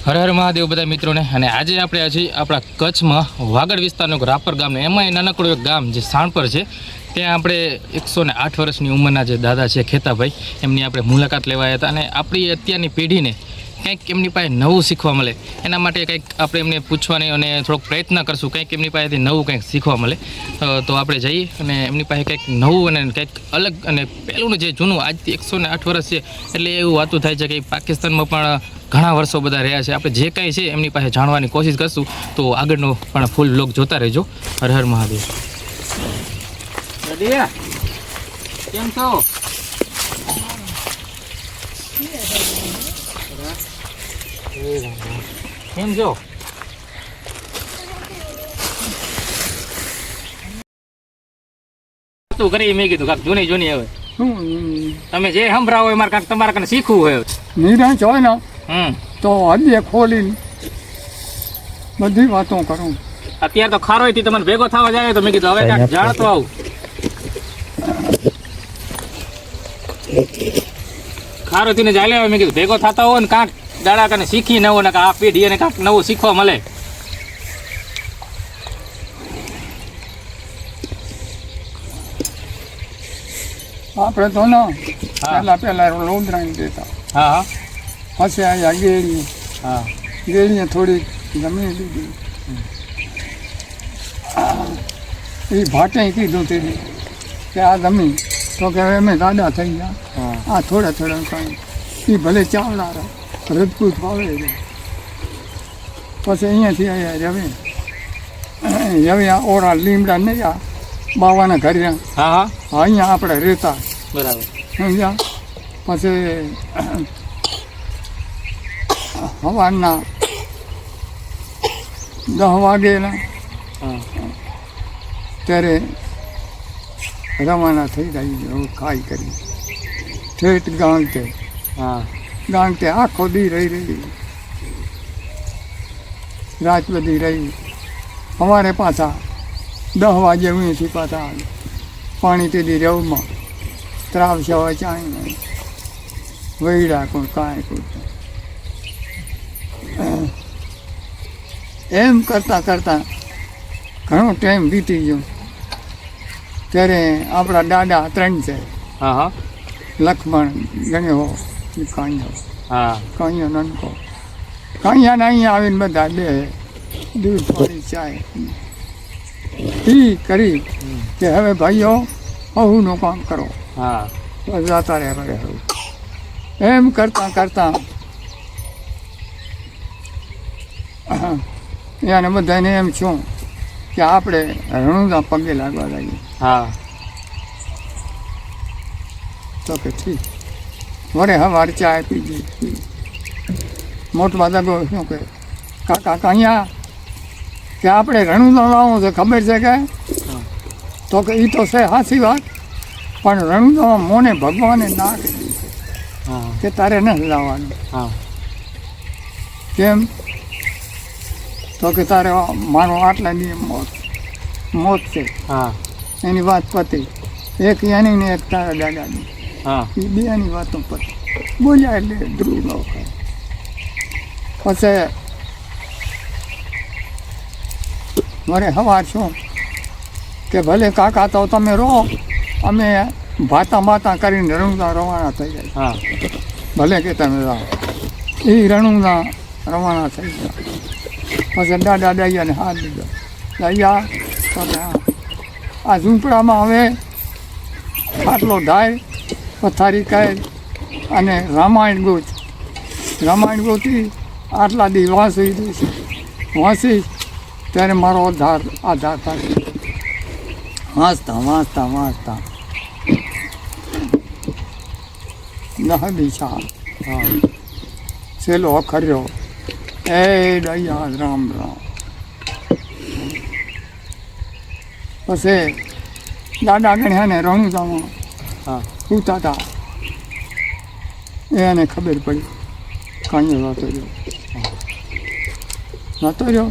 હર હર મહાદેવ બધા મિત્રોને. અને આજે આપણે હજી આપણા કચ્છમાં વાગડ વિસ્તારનું એક રાપર ગામનું એમાં નાનકડું એક ગામ જે સાણપર છે ત્યાં આપણે 108 વર્ષની ઉંમરના જે દાદા છે ખેતાભાઈ એમની આપણે મુલાકાત લેવાયા હતા. અને આપણી અત્યારની પેઢીને કંઈક એમની પાસે નવું શીખવા મળે એના માટે કંઈક આપણે એમને પૂછવાની અને થોડોક પ્રયત્ન કરશું, કંઈક એમની પાસેથી નવું કંઈક શીખવા મળે. તો આપણે જઈએ અને એમની પાસે કંઈક નવું અને કંઈક અલગ. અને પહેલું જે જૂનું આજથી 108 વર્ષ છે એટલે એવું વાતું થાય છે કે પાકિસ્તાનમાં પણ ઘણા વર્ષો બધા રહ્યા છે. આપણે જે કાંઈ છે એમની પાસે જાણવાની કોશિશ કરશું. તો આગળનો પણ ફૂલ બ્લોગ જોતા રહેજો. હર હર મહાદેવ. કેમ છો? કેમ છો? શું કરી મેં કીધું કાંક જૂની હવે તમે જે સંભળાવો એમાં કાંક તમારે કાંઈ શીખવું હોય. નિરાશ હોય ને તો હદે ખોલીને બધી વાતો કરું. અત્યારે તો ખારોયથી તમને ભેગો થવા જાય તો મેં કીધું હવે કાંઈક જાણતો આવું. ખારોયથી ને ચાલે મેં કીધું ભેગો થતા હોય ને કાંક દાડા કાને શીખી નવો ને આ પેઢી અને કાંક નવું શીખવા મળે. આપણે તો ને પેલા લોંદરાણી દેતા. હા પછી અહીંયા ગેળી. હા ગેળીએ થોડીક જમીન લીધી. એ ભાટે કીધું તેની કે આ જમીન તો કે અમે દાદા થઈ ગયા, આ થોડા થોડા કાંઈ એ ભલે ચાવડા રજપૂત વાવે છે. પછી અહીંયાથી આવ્યા રવે ઓરા લીમડા નહીં આ બાવાના ઘરે અહીંયા આપણે રહેતા. બરાબર. સમજ્યા? પછી સવારના 10 વાગેના ત્યારે રવાના થઈ જાય ખાઈ કરી ઠેઠ ગાંઠે. ગાંઠે આખો દી રહી રાત બધી રહી. સવારે પાછા 10 વાગે અહીંથી પાછા પાણી તેડી રવમાં ત્રાવ સેવા ચાઈ વૈડા કોઈ કાંઈ કોઈ. એમ કરતાં કરતાં ઘણો ટાઈમ વીતી ગયો. ત્યારે આપણા દાદા 3 છે. લક્ષ્મણ ગણ્યો કાંઈયો નનકો. કાંઈયાને અહીંયા આવીને બધા બે દૂધ પાણી ચાય એ કરી કે હવે ભાઈઓ બહુનું કામ કરો. જતા રહે હવે. એમ કરતાં કરતાં એને બધાને એમ છું કે આપણે રણુદા પગે લાગવા લાગીએ. તો કે ઠીક. વરે હવાર ચાય પીધી. મોટવા દગો શું કે કાકા કાંયા કે આપણે રણુદા લાવવું છે ખબર છે કે? તો કે એ તો છે સાચી વાત, પણ રણુદામાં મોને ભગવાને ના કરી કે તારે નથી લાવવાનું. કેમ? તો કે તારે મારો આટલા નિયમ મોત છે. એની વાત પતી. એક એની ને એક તારા દાદાની. એ બેની વાતો પતી. બોલ્યા એટલે ધ્રુવ ન ખાય. પછી મારે સવાર શું કે ભલે કાકા તો તમે રહો, અમે ભાતા માતા કરીને રણુદા રવાના થઈ જાય. ભલે કે તમે રહો. એ રણુદા રવાના થઈ ગયા. પછી દાદા દૈયાને હાથ દીધો. દૈયા આ ઝૂંપડામાં હવે ખાટલો ઢાય, પથારી કહે અને રામાયણ ગોચ. રામાયણ ગોતી આટલા દી વાંચી દઈશું. વાંચી ત્યારે મારો આધાર થાય. વાંચતા વાંચતા વાંચતા 10 દિશા છેલ્લો અખર્યો એ દયા રામ રામ. પછી દાદા ગણ્યા ને રણુદામાં સૂતા હતા. એને ખબર પડી કાંઈ નહોતો રહ્યો.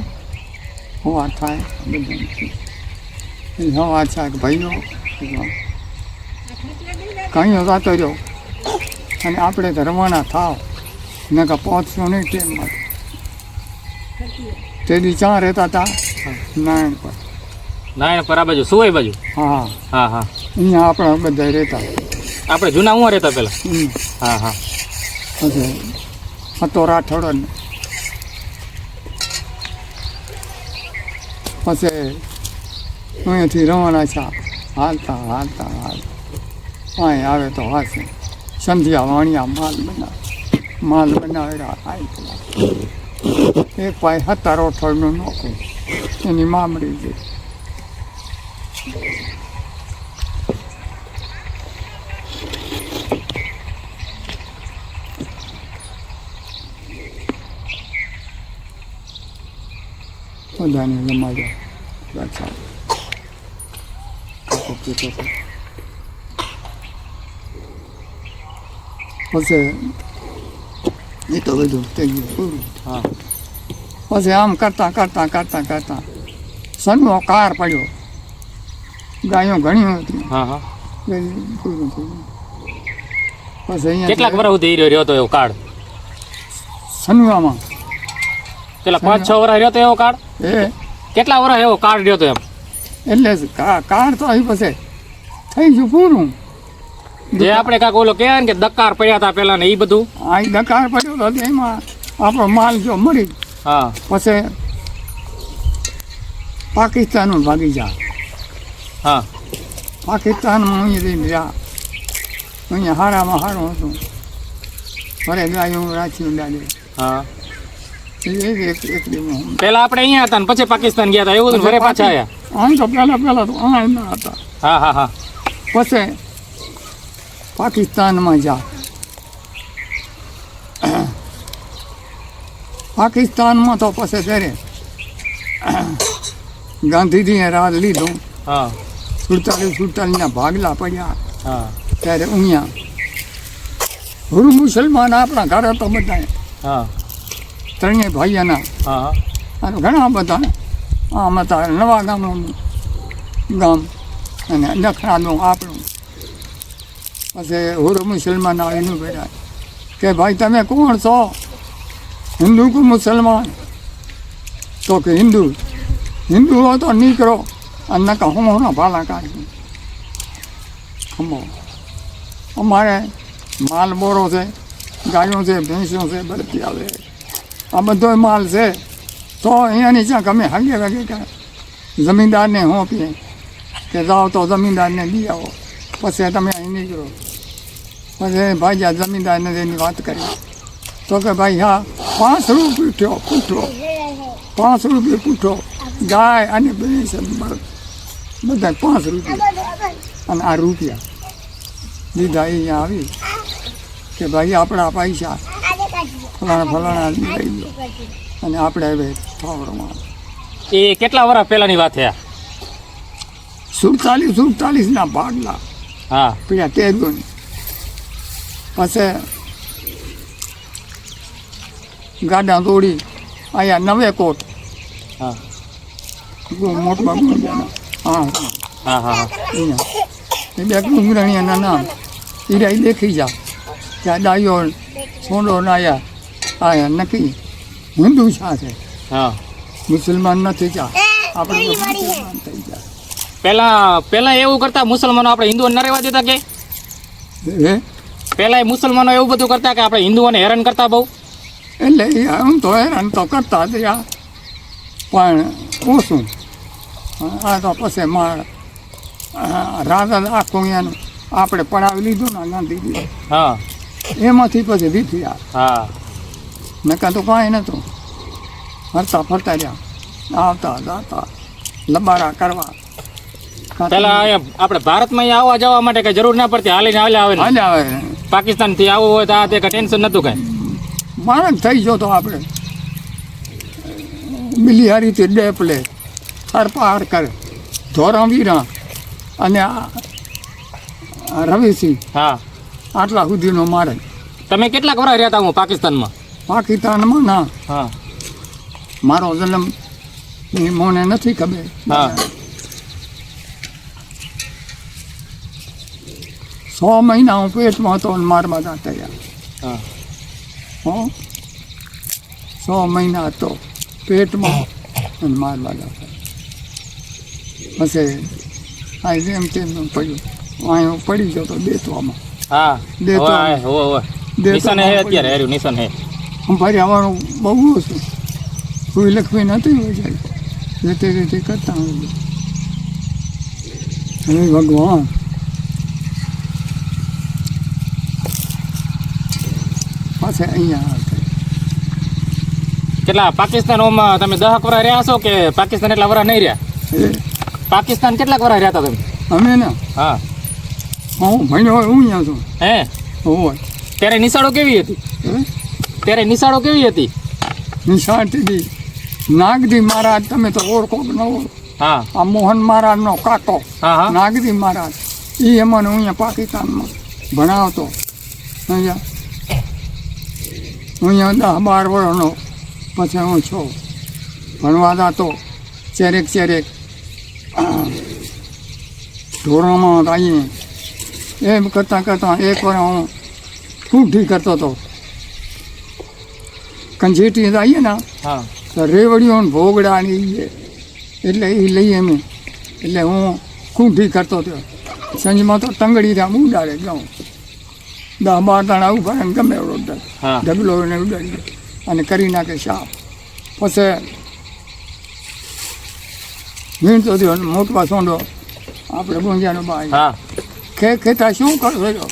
હવા થાય બધા હવા થાય કે ભાઈઓ કાંઈ નહોતો રહ્યો. અને આપણે ધરવાના થાવ ને કે પહોંચશો નહીં ટેમમાં. તેથી ચા રહેતા હતા નારાયણ પર. નારાયણ પર આ બાજુ સુવાઈ બાજુ. હા હા હા. અહીંયા આપણા બધા રહેતા. આપણે જૂના ઉંમર રહેતા પેલા. હા હા. પછી હતો રાઠોડો ને પછી અહીંયાથી રવાના છે હાલતા હાલતા હાલતા અહીં આવે તો હાસે સંધ્યા વાણિયા માલ બનાવેલા હાલતા એક પાય હતા રોઠોડનું નોખું એની મામડી છે. બધાને જમાડ્યા અચ્છા પછી એ તો બધું થઈ ગયું પૂરું. હા. પછી આમ કરતા કરતા કરતા કરતા સનનો કાર પડ્યો. ગાયો ઘણી હતી. હા હા. પૂરું થઈ ગયું. પછી અહીંયા કેટલાક વર્ષ સુધી રહ્યો હતો એવો કાર્ડ? સનવામાં પેલા 5-6 વર્ષ રહ્યો હતો એવો કાર્ડ? એ કેટલા વર્ષ એવો કાર્ડ રહ્યો હતો એમ? એટલે કાર તો અહીં પછી થઈ ગયું પૂરું. જે આપણે કાંક ઓલો કહેવાય ને કે દકાર પડ્યા હતા પેલા ને એ બધું. અહીં દકાર પડ્યો તો એમાં આપણો માલ જો મળી હા. પછી પાકિસ્તાનમાં ભાગી જા. હા. પાકિસ્તાનમાં અહીંયા જા અહીંયા હારામાં હારું હતું. ઘરે ગાયું રાખ્યું દાદે. હા. એકડીમાં પેલા આપણે અહીંયા હતા ને પછી પાકિસ્તાન ગયા હતા એવું હતું ને ઘરે પાછા આવ્યા? આમ તો પહેલા તો અહીંયા હતા. હા હા હા. પછી પાકિસ્તાનમાં જા. પાકિસ્તાનમાં તો પછી ત્યારે ગાંધીજીએ રાજ લીધું. હા 47 ભાગલા પડ્યા હા ત્યારે અહીંયા હુરુ મુસલમાન આપણા ઘર તો બધા હા ત્રણેય ભાઈઓના હા અને ઘણા બધા આમ હતા નવા ગામનું ગામ અને નખરાનું આપણું. પછી હુરુ મુસલમાન એનું બેઠા કે ભાઈ તમે કોણ છો? હિન્દુ કે મુસલમાન? તો કે હિન્દુ. હિન્દુ હો તો નીકળો અને નકા હું ભાલા કાઢી ખમો. અમારે માલ બોરો છે, ગાયો છે, ભેંસો છે, બળતી આવે આ બધો માલ છે. તો અહીંયાની ચાક અમે હગે વગે કે જમીનદારને હોંપીએ કે જાઓ તો જમીનદારને લઈ આવો પછી તમે અહીં નીકળો. પછી ભાઈ જમીનદારને એની વાત કરી તો કે ભાઈ હા 5 રૂપિયા પૂઠો 5 રૂપિયા પૂઠો ગાય અને ભેંસ બધા 5 રૂપિયા અને આ રૂપિયા લીધા. અહીંયા આવી કે ભાઈ આપણા પૈસા ફલાણા લઈ લો અને આપણે હવે થાવરમાં. એ કેટલા વર્ષ પહેલાની વાત છે? 47 ભાગલા હા. પેલા તેરગુન. પછી ગાડા દોડી અહીંયા નવે કોટ હા મોટમાં ગુંજાના. હા હા હા. અહીંયા એ બે ડુંગરાણીયાના નામ ઈરાઈ દેખી જા ત્યાં ડાયો સોંડો નાયા આયા નક્કી હિન્દુ શા છે, હા. મુસલમાન નથી ચા આપણે તો મુસલમાન થઈ જાય. પેલા એવું કરતા મુસલમાનો આપણે હિન્દુઓને ન રહેવા દેતા કે? હે પેલા એ મુસલમાનો એવું બધું કરતા કે આપણે હિન્દુઓને હેરાન કરતા બહુ? એટલે આમ તો હેરાન તો કરતા હતા પણ ઓછું. આ તો પછી માર રાજા આખું એનું આપણે પડાવી લીધું ને ગાંધીજી હા એમાંથી પછી વીફ્યા. હા નકા તો કાંઈ નહોતું. ફરતા ફરતા રહ્યા આવતા જાતા લબારા કરવા. પેલા અહીંયા આપણે ભારતમાં અહીંયા આવવા જવા માટે કઈ જરૂર ના પડતી, હાલીને આવે ને. હાલે આવે પાકિસ્તાન થી આવવું હોય તો આ તે કઈ ટેન્શન નતું કઈ. માણસ થઈ ગયો તો આપણે બિલિહારીથી ડેપલે થરપાર કરે ધોરાવીરા અને રવિસિંહ હા આટલા સુધીનો મારે. તમે કેટલાક વર્ષ રહ્યા હતા હું પાકિસ્તાનમાં? પાકિસ્તાનમાં ના હા મારો જન્મ મને નથી ખબર. હા 6 મહિના હું પેટમાં હતો અને મારવા જતા રહ્યા. હા હો 6 મહિના હતો પેટમાં અને મારવા લાગ્યા. પછી આ જેમ તેમ પડ્યું અહીં પડી ગયો તો દેતવામાં. હા દેતો નિશાન હે અત્યારે હાર્યું નિશાન હે. ફરી આવવાનું બહુ ઓછું કોઈ લખવી નથી હોય જાય જે રીતે કરતા હોય. હવે ભગવાન પાછા અહીંયા કેટલા પાકિસ્તાનમાં તમે 10 વર્ષ રહ્યા છો કે પાકિસ્તાન એટલા વર્ષ નહીં રહ્યા? પાકિસ્તાન કેટલાક વર્ષ રહ્યા હતા તમે? અમે ને હા હું ભણ્યો હોય હું અહીંયા છું. હે હોય ત્યારે નિશાળો કેવી હતી? ત્યારે નિશાળો કેવી હતી? નિશાળથી નાગજી મહારાજ તમે તો ઓળખો કે ન ઓળખો? હા આ મોહન મહારાજનો કાકો હા હા નાગજી મહારાજ એ અમને અહીંયા પાકિસ્તાનમાં ભણાવતો. અહીંયા 10-12 વર્ષનો પછી હું છું ભણવા જતો. ચેરેક ઢોરામાં આવીએ એમ કરતાં એક વાર હું કુંઠી કરતો હતો. કંજેટી આવીએ ને હા તો રેવડીઓ ને ભોગડા ને એટલે એ લઈએ અમે. એટલે હું કુંઠી કરતો હતો. સંજમાં તો ટંગડી ત્યાં ઉડાડે જાઉં 10-12 દાણા ઉભા ને ગમે એવડો ઢગલો એને ઉડાડી અને કરી નાખે સાફ. પછી વીણતો થયો મોટવા સોંડો આપણે ગુંજાનો બાઈ ખેતા શું કરશો છો?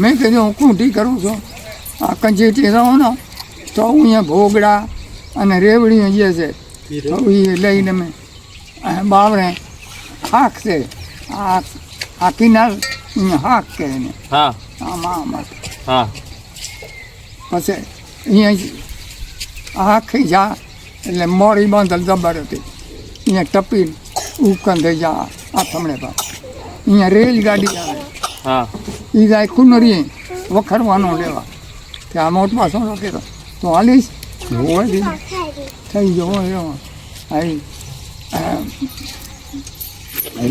મેં કીધું હું કુંઠી કરું છું. આ કંજેટી રહો ને તો અહીંયા ભોગડા અને રેવડીઓ જે છે તો એ લઈને મેં બાવરે હાક છે આ કિનાર અહીંયા હાક કહે એને આમાં પછી અહીંયા આખી જા એટલે મોડી બાંધલ જબર હતી. અહીંયા ટપી ઉપકન થઈ જા આ થમણે પર અહીંયા રેલગાડી આવે એ જાય કુનરી વખરવાનો લેવા ત્યાં મોટમાં શું કહેતો તો હાલીશ થઈ ગયો એવો આવી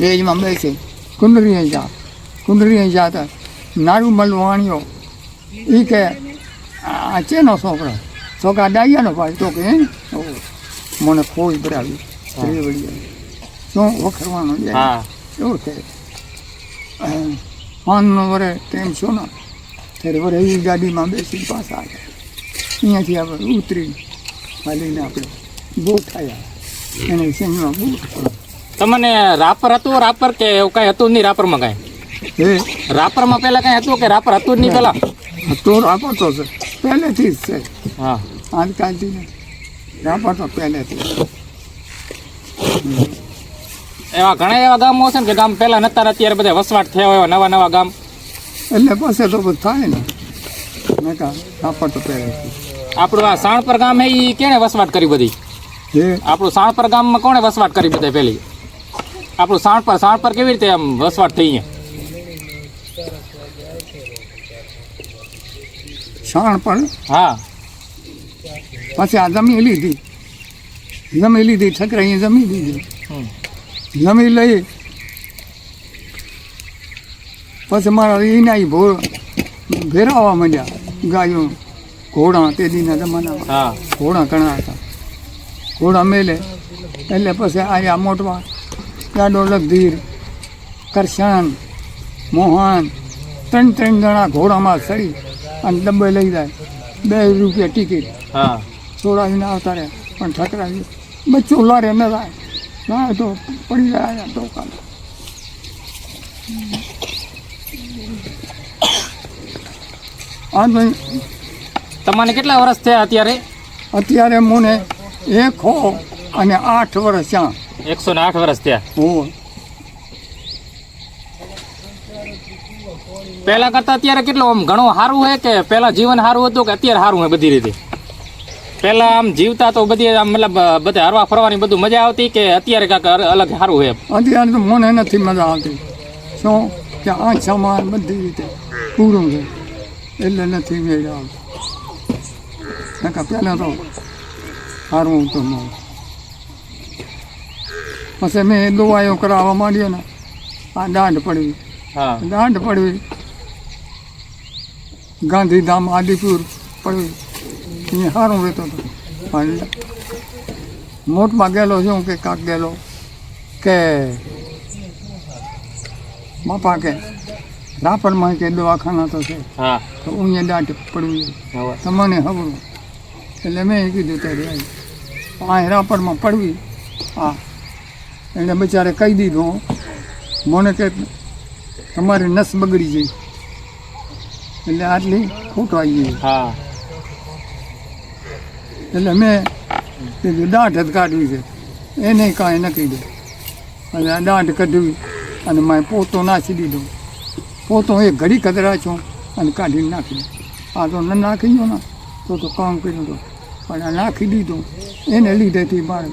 રેજમાં બેસી કુંડરી જાતા નારું મલવાણીઓ એ કે આ ચેનો છોકરો છોકરા ડાયાનો ભાઈ તો કે મને ખોઈ ભરાવી શું વખરવાનું એવું છે. 5 વર્ષ ટાઈમ છો ને ત્યારે વરે એ ગાડીમાં બેસી પાછા આવ્યા. અહીંયાથી આપણે ઉતરી હાલીને આપણે બૂટ આવ્યા એને સિંહમાં બૂટ. તમને રાપર હતું રાપર કે એવું કાંઈ હતું નહીં રાપરમાં કાંઈ? રાપરમાં પહેલાં કાંઈ હતું કે રાપર હતું જ નહીં પહેલાં? તો રાપર તો છે પહેલેથી જ છે. હા આજકાલથી ને રાપર તો પહેલેથી. એવા ઘણા એવા ગામો હશે ને કે ગામ પહેલાં નતા અત્યારે બધા વસવાટ થયા હોય એવા નવા ગામ એટલે પછી તો બધું થાય ને નકા રાપર તો પહેલેથી. આપણું આ સાણપર ગામ હે એ કેણે વસવાટ કરી બધી? આપણું સાણપર ગામમાં કોણે વસવાટ કરી બધા પહેલી? આપણું સાણપર કેવી રીતે આમ વસવાટ થઈ અહીંયા? સાણપર હા પછી આ જમી લીધી ઠકરાઈએ જમી લીધી. જમી લઈ પછી મારા એના ભેરાવા માંડ્યા ગાયો ઘોડા તે દીના જમાનામાં ઘોડા ઘણા હતા. ઘોડા મેલે એટલે પછી આયા મોટવા ગાડો લગધીર કરશન મોહન 3 જણા ઘોડામાં ચડી અને ડબ્બે લઈ જાય. 2 રૂપિયા ટિકિટ છોડાવીને આવતા રહે પણ ઠકરાવી બચ્ચું લારે ન જાય ના તો પડી જાય ટોકા. તમને કેટલા વર્ષ થયા અત્યારે? અત્યારે મને 1 અને 8 વર્ષ ત્યાં. 108 વર્ષ થયા. પહેલા કરતા અત્યારે કેટલું આમ ઘણું સારું છે કે પહેલા જીવન સારું હતું કે અત્યારે સારું છે બધી રીતે? પહેલા આમ જીવતા તો બધી આમ મતલબ બધા હરવા ફરવાની બધું મજા આવતી કે અત્યારે કાંક અલગ સારું છે? અત્યારે તો મને નથી મજા આવતી. શું કે આ સામાન બધી રીતે પૂરું છે એટલે નથી મજા આવતી. નકા પહેલાં તો સારું હતું. પછી મેં દવાઈઓ કરાવવા માંડ્યો ને આ દાંડ પડવી ગાંધીધામ આદિપુર પડવી અહીંયા સારું રહેતો હતો. મોટમાં ગયેલો છું કે કાક ગયેલો કે બાપા કે રાપરમાં કે દવાખાના તો છે હા તો અહીંયા દાંટ પડવી તો મને ખબરું એટલે મેં કીધું ત્યારે આવી આ રાપરમાં પડવી હા એને બિચારે કહી દીધું મને કે તમારી નસ બગડી ગઈ એટલે આટલી ખોટો આવી ગઈ હા એટલે મેં કીધું દાંટ જ કાઢવી છે એને કાંઈ નક્કી દે અને આ દાંટ કાઢવી અને મેં પોતો નાખી દીધો પોતો એ ઘડી કતરાચ્યો અને કાઢીને નાખી દીધો આ તો ન નાખી ગયો ને તો કામ કર્યું હતું પણ આ નાખી દીધું એને લીધેથી મારે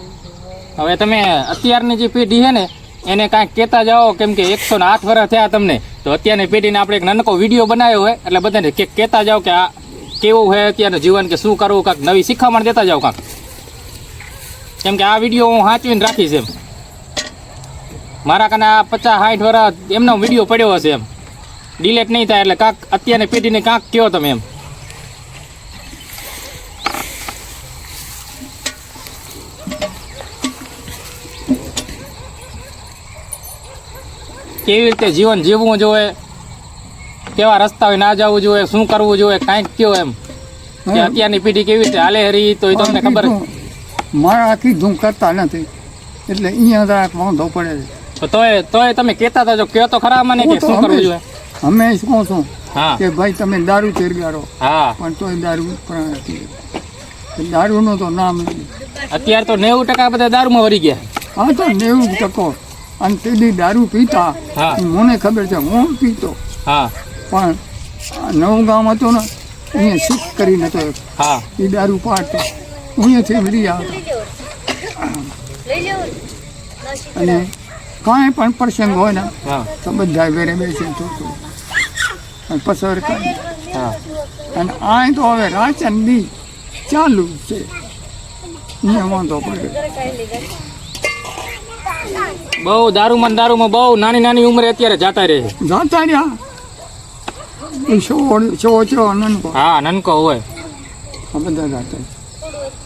હવે તમે અત્યારની જે પેઢી છે ને એને કાંઈક કહેતા જાઓ, કેમ કે 108 વર્ષ થયા તમને, તો અત્યારની પેઢીને આપણે એક નાનકો વિડીયો બનાવ્યો હોય એટલે બધાને કહેતા જાઓ કે આ કેવું હોય અત્યારનું જીવન, કે શું કરવું, કાંઈક નવી શીખામણ દેતા જાઓ કાંઈક, કેમ કે આ વિડીયો હું સાચવીને રાખીશ એમ. મારા કને આ 50-60 વર્ષ એમનો વિડીયો પડ્યો હશે એમ, ડિલેટ નહીં થાય, એટલે કાંક અત્યારની પેઢીને કાંક કહો તમે એમ. કેવી રીતે જીવન જીવવું જોઈએ, કેવા રસ્તાએ ના જવું જોઈએ, શું કરવું જોઈએ, કાંઈક કયો એમ કે અત્યારની પેઢી કેવી રીતે હાલે હરી, તો એ તમને ખબર મારા કીધું કરતા નથી એટલે અહીંયા જરાક વાંધો પડે છે. તોય તમે કહેતા હતા, જો કહો તો ખરા મને કે શું કરવું જોઈએ. હંમેશ કહું છું હા કે ભાઈ તમે દારૂ ચેરગારો, હા પણ તોય દારૂ દારૂનું તો નામ નથી. અત્યારે તો 90% બધા દારૂમાં વળી ગયા. હા તો 90%. અને તેની દારૂ પીતા હા. મને ખબર છે, હું પીતો હા પણ નવું ગામ હતું ને અહીંયા શીખ કરીને તો હા એ દારૂ પાડતો અહીંયાથી વળી આવતા. અને કાંઈ પણ પ્રસંગ હોય ને હા તો બધા વેરે બેસે છોકરો અને પસર કરે. હા અને આ તો હવે રાચન દી ચાલુ છે, અહીંયા વાંધો પડે. બહુ દારૂમાં બહુ નાની ઉંમરે અત્યારે જાતા રહે છે. જાતા રહ્યા એ છો નનકો હા નનકો હોય આ બધા જાતા.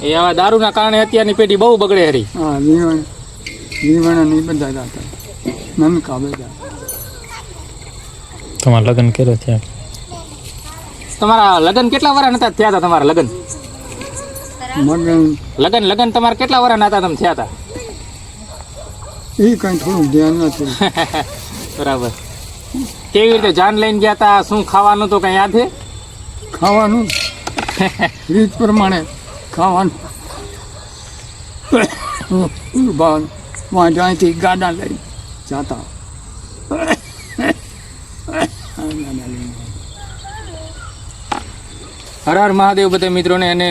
એ આવા દારૂના કારણે અત્યારની પેઢી બહુ બગડે હરી. હા જીવણ નહીં બધા જાતા નનકા બધા. તમારા લગ્ન કર્યો ત્યાં? તમારા લગ્ન કેટલા વર્ષ નતા થયા હતા? તમારા લગ્ન મગન લગ્ન તમારા કેટલા વર્ષ નતા તમે થયા હતા? એ કંઈ થોડુંક ધ્યાન નથી. બરાબર. કેવી રીતે જાન લઈને ગયા હતા, શું ખાવાનું તો કઈ યાદ છે? ખાવાનું રીત પ્રમાણે ખાવાનું વાંઢાથી ગાડા લઈ જતા. હર હર મહાદેવ બધા મિત્રોને. અને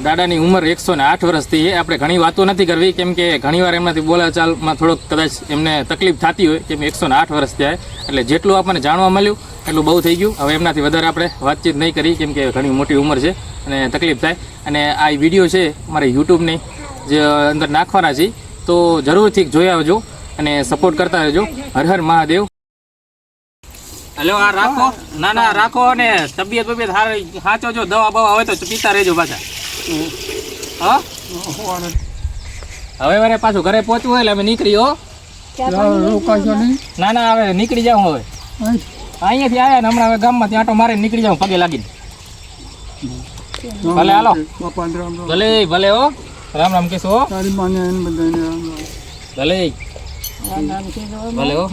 દાદાની ઉંમર 108 વર્ષથી છે. આપણે ઘણી વાતો નથી કરવી, કેમ કે ઘણીવાર એમનાથી બોલાચાલમાં થોડોક કદાચ એમને તકલીફ થતી હોય, કેમ 108 વર્ષ થયા, એટલે જેટલું આપણને જાણવા મળ્યું એટલું બહુ થઈ ગયું. હવે એમનાથી વધારે આપણે વાતચીત નહીં કરી, કેમ કે ઘણી મોટી ઉંમર છે અને તકલીફ થાય. અને આ વિડીયો છે મારે યુટ્યુબની જે અંદર નાખવાના છે, તો જરૂરથી જોઈ આવજો અને સપોર્ટ કરતા રહેજો. હર હર મહાદેવ. હલો, આ રાખો, ના રાખો, અને તબિયત સાચો જો, દવા બવા હોય તો પીતા રહેજો પાછા. હા હવે મારે પાછું ઘરે પહોંચવું હોય એટલે અમે નીકળી. હો રોકાશો નહીં? ના હવે નીકળી જાઉં. હવે અહીંયાથી આવ્યા ને હમણાં હવે ગામમાંથી આંટો મારે નીકળી જાઉં પગે લાગીને. ભલે હાલો, બાપા રામ રામ. ભલે હો, રામ રામ કહેશો હો. તારી માને બધાને રામ રામ. ભલે હો.